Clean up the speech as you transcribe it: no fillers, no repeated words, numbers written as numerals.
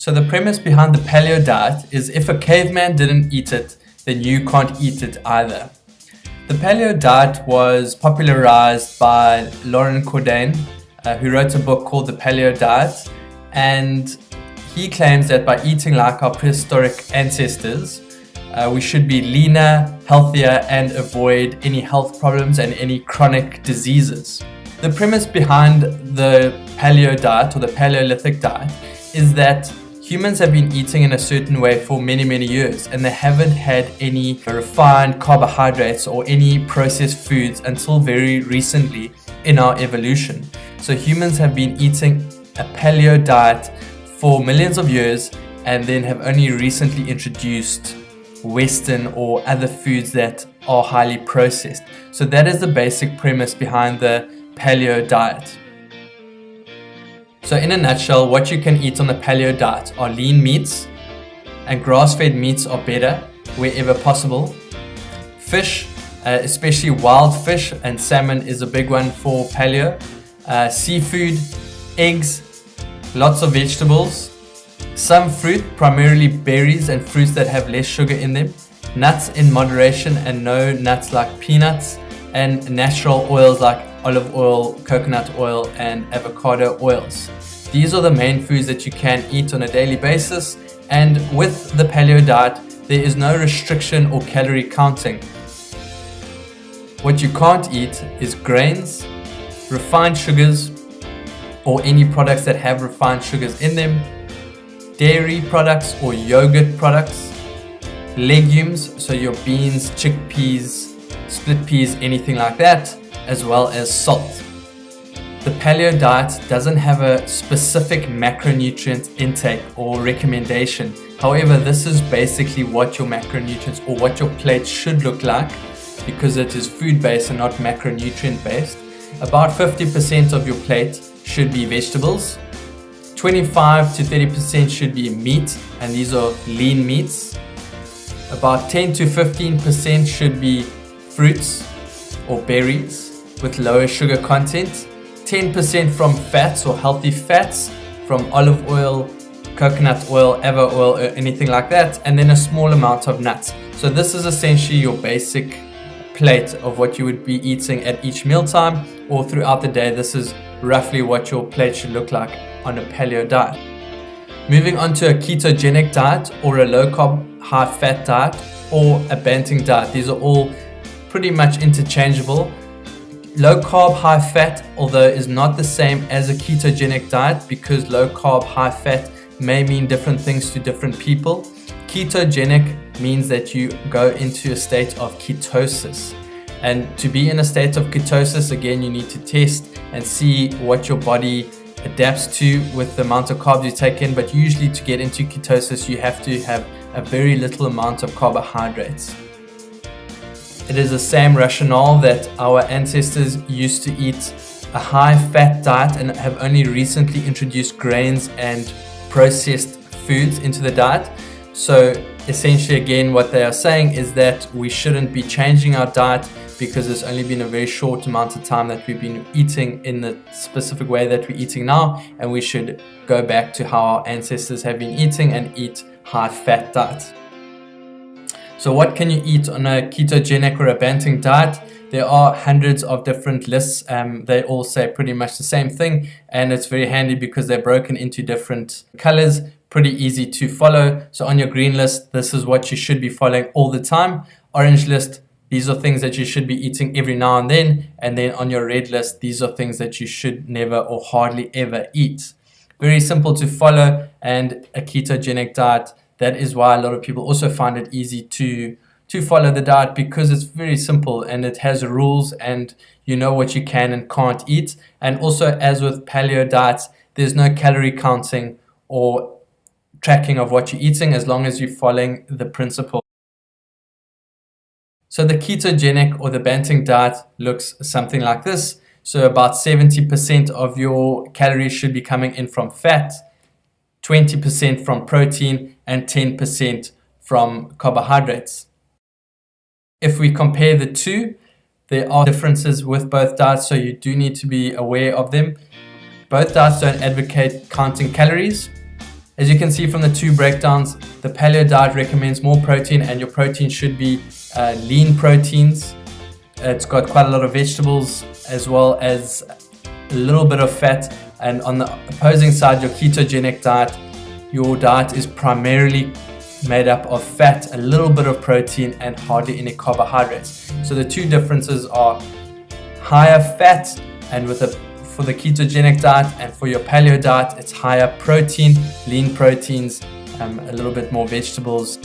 So the premise behind the paleo diet is if a caveman didn't eat it, then you can't eat it either. The paleo diet was popularized by Lauren Cordain, who wrote a book called The Paleo Diet, and he claims that by eating like our prehistoric ancestors, we should be leaner, healthier, and avoid any health problems and any chronic diseases. The premise behind the paleo diet or the Paleolithic diet is that humans have been eating in a certain way for many, many years, and they haven't had any refined carbohydrates or any processed foods until very recently in our evolution. So humans have been eating a paleo diet for millions of years and then have only recently introduced Western or other foods that are highly processed. So that is the basic premise behind the paleo diet. So in a nutshell, what you can eat on the paleo diet are lean meats, and grass-fed meats are better wherever possible. Fish, especially wild fish, and salmon is a big one for paleo. Seafood, eggs, lots of vegetables, some fruit, primarily berries and fruits that have less sugar in them, nuts in moderation and no nuts like peanuts, and natural oils like olive oil, coconut oil, and avocado oils. These are the main foods that you can eat on a daily basis, and with the paleo diet, there is no restriction or calorie counting. What you can't eat is grains, refined sugars, or any products that have refined sugars in them, dairy products or yogurt products, legumes, so your beans, chickpeas, split peas, anything like that, as well as salt. The paleo diet doesn't have a specific macronutrient intake or recommendation. However, this is basically what your macronutrients or what your plate should look like, because it is food-based and not macronutrient-based. About 50% of your plate should be vegetables, 25 to 30% should be meat, and these are lean meats. About 10 to 15% should be fruits or berries with lower sugar content, 10% from fats or healthy fats from olive oil, coconut oil, avocado oil, or anything like that, and then a small amount of nuts. So this is essentially your basic plate of what you would be eating at each mealtime or throughout the day. This is roughly what your plate should look like on a paleo diet. Moving on to a ketogenic diet or a low carb, high fat diet or a banting diet. These are all pretty much interchangeable. Low carb, high fat, although is not the same as a ketogenic diet because low carb, high fat may mean different things to different people. Ketogenic means that you go into a state of ketosis. And to be in a state of ketosis, again, you need to test and see what your body adapts to with the amount of carbs you take in. But usually to get into ketosis, you have to have a very little amount of carbohydrates. It is the same rationale that our ancestors used to eat a high-fat diet and have only recently introduced grains and processed foods into the diet. So essentially, again, what they are saying is that we shouldn't be changing our diet because it's only been a very short amount of time that we've been eating in the specific way that we're eating now, and we should go back to how our ancestors have been eating and eat high-fat diets. So what can you eat on a ketogenic or a banting diet? There are hundreds of different lists. They all say pretty much the same thing, and it's very handy because they're broken into different colors, pretty easy to follow. So on your green list, this is what you should be following all the time. Orange list, these are things that you should be eating every now and then. And then on your red list, these are things that you should never or hardly ever eat. Very simple to follow, and a ketogenic diet. That is why a lot of people also find it easy to follow the diet, because it's very simple and it has rules and you know what you can and can't eat. And also, as with paleo diets, there's no calorie counting or tracking of what you're eating as long as you're following the principle. So the ketogenic or the banting diet looks something like this. So about 70% of your calories should be coming in from fat, 20% from protein, and 10% from carbohydrates. If we compare the two, there are differences with both diets, so you do need to be aware of them. Both diets don't advocate counting calories. As you can see from the two breakdowns, the Paleo Diet recommends more protein, and your protein should be lean proteins. It's got quite a lot of vegetables as well as a little bit of fat. And on the opposing side, your Ketogenic Diet, your diet is primarily made up of fat, a little bit of protein, and hardly any carbohydrates. So the two differences are higher fat, and for the ketogenic diet, and for your paleo diet, it's higher protein, lean proteins, a little bit more vegetables,